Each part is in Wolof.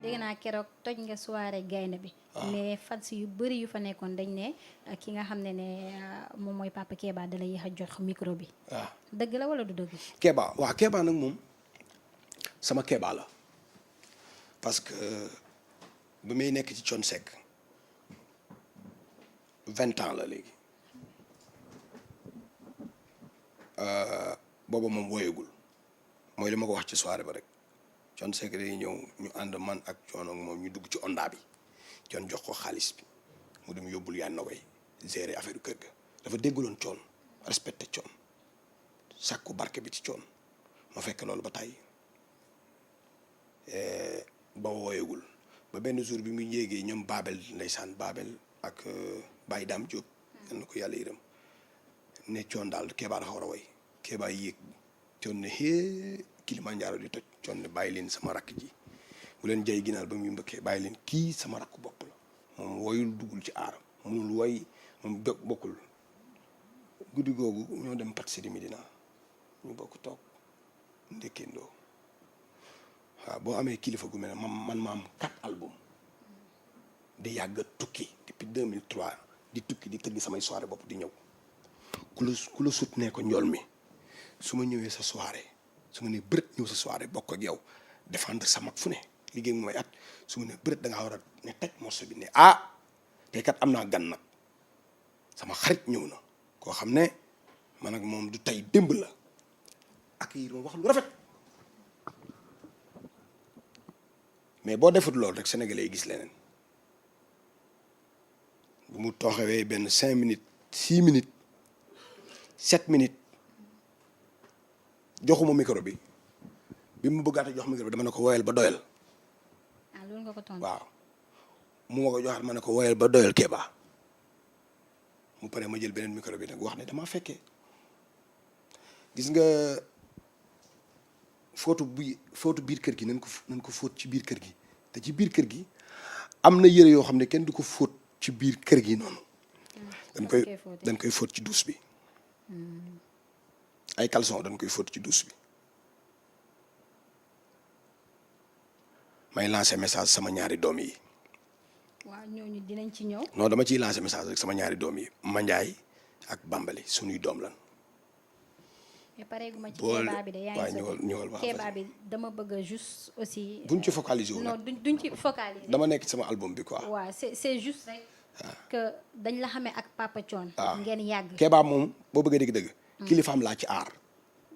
dégg naa keroog toj nga soirée gaynde bi. mais fans yu bëri yu fa nekkoon dañ ne ki nga xam ne moom mooy Papa Keba da la yéex a jox micro bi. waaw dëgg la wala du dëgg. Keba waaw Keba nag moom sama Keba la parce que bi may nekk ci Thione Seck 20 ans la léegi booba moom woyagul mooy li ma ko wax ci soirée ba rek Thione Seck day ñëw ñu ànd man ak Thione ak moom ñu dugg ci onda bi Thione jox ko xaalis bi mu dem yóbbul yaa na way gérer affaire kër ga dafa déggaloon Thione respecté Thione sàkku barke bi ci Thione ma fekk loolu ba tey ba woyagul ba benn jour bi mu yéegee ñoom Babel ndeysaan Babel ak Baye Dame Diop yal na ko yàlla yërëm ne Thione daal Keba dafa war a woy Keba yéeg Thione ne hee Kilimanjaro di toj Thione ne bàyyi leen sama rakk ji bu leen jay ginaar ba muy mbëkkee bàyyi leen kii sama rakk bopp la moom woyul duggul ci aaram munul woy moom bokkul guddi googu ñoo dem Pat Sidi Medina ñu bokk toog ndékkeendoo waaw boo amee kilifa gu mel ne man ma am 4 album di yàgg tukki depuis 2003 di tukki di tëgg samay soirée bopp di ñëw ku la sut nee ko njool mi su ma ñëwee sa soirée su ma nee bërët ñëw sa soirée bokk ak yow défendre sa mag fu ne liggéey mu may at su ma nee bërët da ngaa war a ne teg morceau bi ne te kat am naa gan nag sama xarit ñëw na koo xam ne man ak moom du tey démb la ak yi ma wax lu rafet mais boo defut loolu rek sénégalais yi gis leneen bu mu tooxewee benn 5 minutes 6 minutes 7 minutes joxuma micro bi mu bëggaate jox micro bi dama ne ko woyal ba doyal. loolu nga ko tontu. waaw mu ma ko joxaat ma ne ko woyal ba doyal Keba mu pare ma jël beneen micro bi nag wax ne dama fekkee gis nga fóotu biir kër gi nañ ko fóot ci biir kër gi te ci biir kër gi am na yëre yoo xam ne kenn du ko fóot ci biir kër gi noonu. dañ koy fóot ci douche bi. ay caleçon dañ koy fóot ci douche bi. may lancer message sama ñaari doom yi. waaw ñooñu dinañ ci ñëw. non dama ciy lancer message rek sama ñaari doom yi Mandiaye ak Bambali sunuy doom lan. mais pareeguma ci Keba bi de yaa ngi ñëwal Keba bi dama bëgg juste aussi. buñ ci focaliser wu non duñ ci focaliser. dama nekk sama album bi quoi. waaw c'est juste rek. que dañ la xamee ak Papa Thione. ngeen yàgg. Keba moom boo bëggee dégg-dëgg. kilifaam laa ci aar.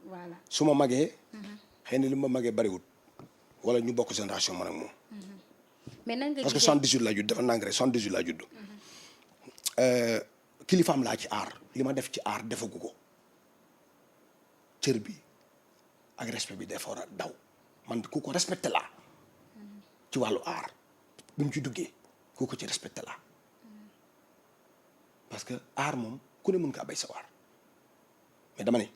voilà su ma magee. xëy na li ma magee bariwul. wala ñu bokk génération man ak moom. mais nan nga parce que 78 laa judd dafa nang rek 78 laa judd. kilifaam laa ci aar li ma def ci aar defagu ko. cër bi ak respect bi dafa war a daw man ku ko respecté laa ci wàllu aar bi mu ci duggee ku ko ci respecté laa parce que aar moom ku ne mën kaa bay sa waar mais dama ne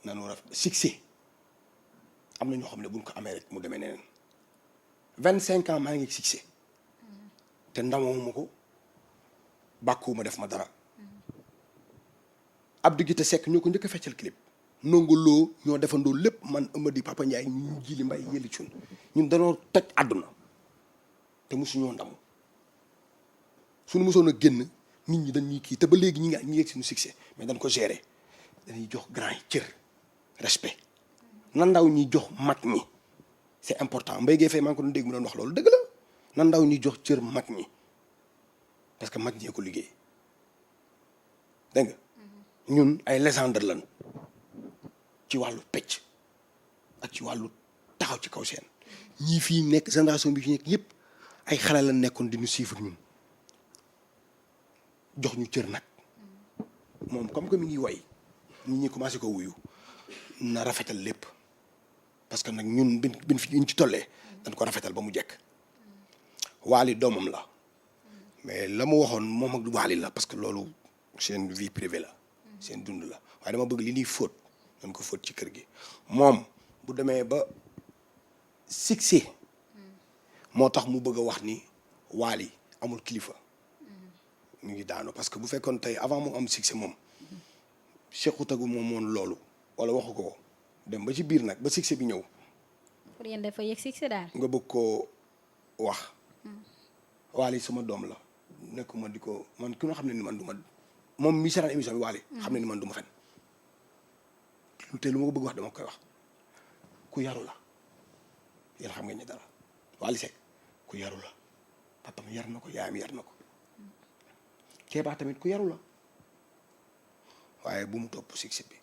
nanu war a succès am na ñoo xam ne buñ ko amee rek mu demee neneen 25 ans maa ngi succès te ndamawuma ko bàkkuwuma def ma dara Abdou Guité Seck ñoo ko njëkk a feccal clip Ndongo Lo ñoo defandoo lépp man Amady Papa Ndiaye ñu jili mbay yëli cun ñun dañoo toj àdduna te mosu ñoo ndamu suñu mosoon a génn nit ñi dañuy kii te ba léegi ñi yegg suñu succès mais dañ ko gérer dañuy jox grand yi cër respect na ndaw ñi jox mag ñi c'est important Mbaye Gueye Faye maa ngi ko doon dégg mu doon wax loolu dëgg la na ndaw ñi jox cër mag ñi parce que mag ñee ko liggéey dégg nga ñun ay légende lan ci wàllu pecc ak ci wàllu taxaw ci kaw seen ñii fii nekk génération bi fi nekk yëpp ay xale la nekkoon di ñu suivre ñun jox ñu cër nag moom comme que mi ngi woy nit ñi commencé ko wuyu na rafetal lépp parce que nag ñun bin fi ñu ci tollee dañ ko rafetal ba mu jekk Waly doomam la mais la mu waxoon moom ak Waly la parce que loolu seen vie privée la seen dund la waaye dama bëgg li ñuy fóot dañ ko fóot ci kër gi moom bu demee ba succès moo tax mu bëgg a wax ni Waly amul kilifa mu ngi daanu parce que bu fekkoon tey avant mu am succès moom Cheikhou Tagu moom moon loolu wala waxu ko dem ba ci biir nag ba succès bi ñëw pour yéen dafa yëg succès daal nga bëgg koo wax Wally sama doom la nekkuma di ko man ki nga xam ne ni man du ma moom mi seetaan émission bi Wally xam ne ni man du ma fen te lu ma ko bëgg wax dama koy wax ku yaru la yéen xam nga ñu dara Wally Seck ku yaru la papam yar na ko yaayam yar na ko Kéba tamit ku yaru la waaye bu mu topp succès bi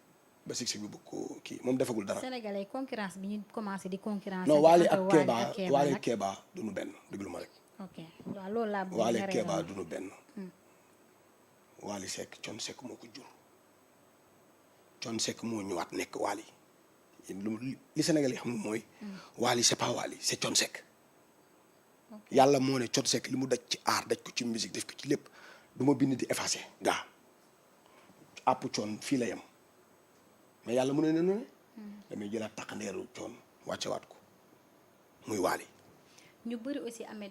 ba succès bi bëgg ko kii moom defagul dara. Sénégalais concurrence bi ñu commencé di concurrence. non Wally ak Kéba Wally ak Kéba du nu benn déglu ma rek. ok waaw loolu laa bëgg Wally ak Kéba du nu benn. Wally Seck Thione Seck moo ko jur. Thione Seck moo ñëwaat nekk Wally li Sénégalais xam nga mooy. Wally c'est pas Wally c'est Thione Seck. yàlla moo ne Thione Seck li mu daj ci art daj ko ci musique def ko ci lépp du ma bind di effacer gaa àpp Thione fii la yem mais yàlla mu ne ne ne damay jëlaat takkandeeru Thione wàccewaat ko muy Wally ñu bëri aussi amee